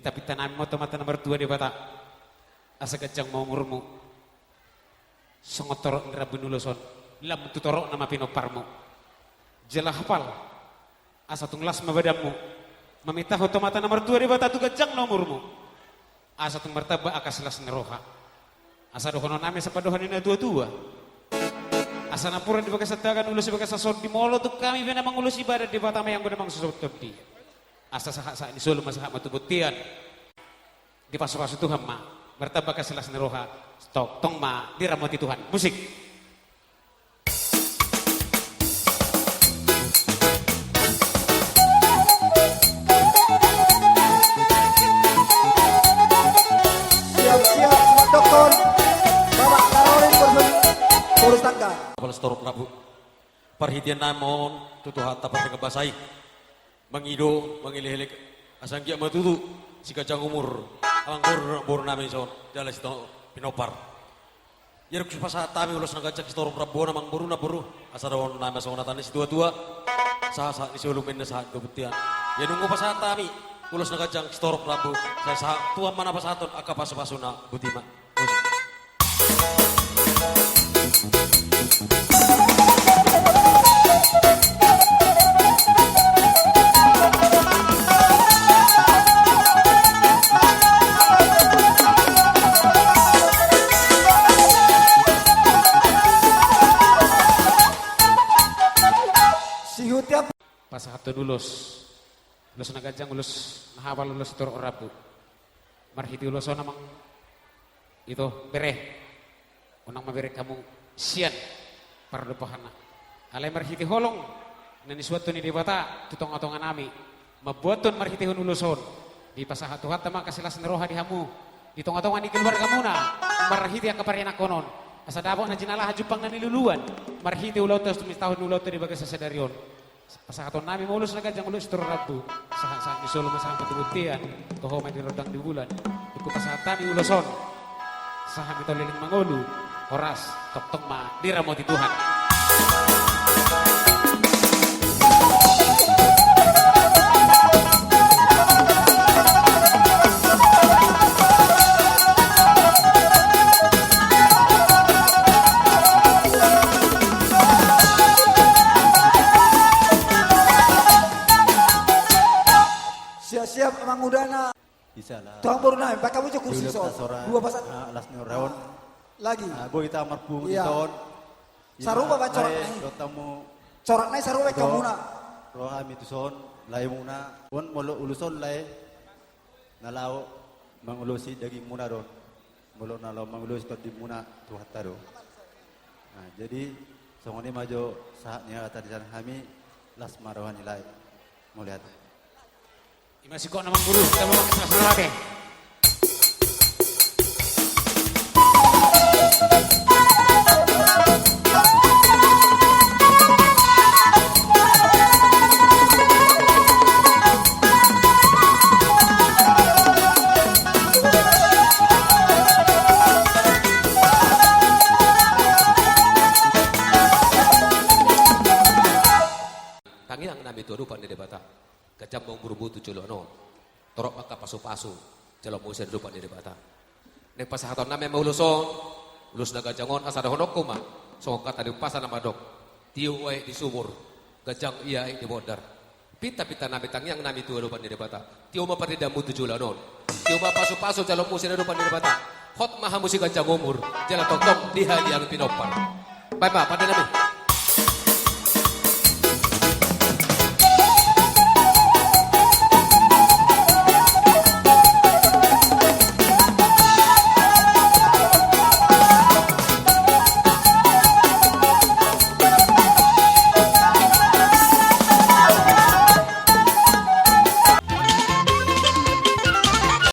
Pita-pita nami mo tomata nomor 2 di bata. Asa gajang mau ngurmu. Songotorok ngira bunuloson. Lam tutorok nama pinoparmu. Jela hafal. Asa tunglas mabadamu. Mamita tomata nomor 2 di bata tu gajang nomormu. Asa tung martaba akaslas neroha. Asa dohono nami sapadohan ina dua-dua. Asa napura di bagas satakan ulus di bagas sasod di molo tu kami bina mangulus ibadat di bata mayang guna mangsusot di. Asa saha ini solo masaha matubutian. Di pasu-pasu Tuhan ma. Martaba akaslas neroha. Stok tong ma diramoti Tuhan. Musik. Dokter Bapak Karolin Turus tangga Kepala Setor Prabu perhitian namon tutu hatta pada kebasai mengido mengilihilik asang kia matutu si kacang umur anggur bor nami son jala sito pinopar yeruk supasa tami ulos nagacak Setor Prabu namang buru na buru asarawon nama sonatan si tua-tua saha ni sulumin na saat kebutian ya nunggu pasahan tami ulos nagacak Setor Prabu saya saha tuan mana pasaton aka pasu-pasuna butima Pasahato dulus. Ulus nagajang ulus nahawal ulus tur orabu. Marhiti uloso namang itu bereh. Unang mabere kamu sian pardupahanna. Alay marhiti holong nani suatu ni dibata tutong-atongan nami. Mabuaton marhiti hun uluson. Di pasahato hatta makasilas neroha di hamu. Di tong-atongan di keluarga muna. Marhiti ang kaparianak konon. Asa dabo na jinala hajupang na niluluan. Marhiti ulaw tos tumis tahun ulaw to di bagas sa sedarion. Pasahaton nami mulus na gajang ulus tur rabu. Saha di solo masaha patubutian. Toho may dirodang di bulan. Iku pasahatan uluson. Saha mito liling mangulu. Oras tok ma diramoti Tuhan. siap mangudana bisa lah tuang baru naik bakal muncul kursi so dua pasat alas raun lagi boy kita marbung iya. iton Sarupa ba corak naik dotamu corak naik sarupa kamuna roh kami tuson lay muna pun molo uluson lay nalao mangulusi daging muna don molo nalao mangulusi di muna tuhatta do nah jadi songoni majo saatnya kata di sana kami las marawan nilai mau lihat Masih kok namang guru, kita mau kelas berlatih. Tangi ang nami tuwa rupan di debata. Kacang mau buru tu culo no, torok maka pasu-pasu, jalok mau saya rupan di debata. Nek pasahaton nami mau luson, ulus naga jangon asal honok kuma, so kata di pasar nama dok, tiu wae di sumur, gajang iya di bodar. Pita-pita nami tangi ang nami tuwa rupan di debata. Tiu ma parida mu tu culo non, tiu ma pasu-pasu jalok mau saya rupan di debata. Hot maha musik gajang umur, jalan tok-tok di hali yang pinopan. Bye pada nami.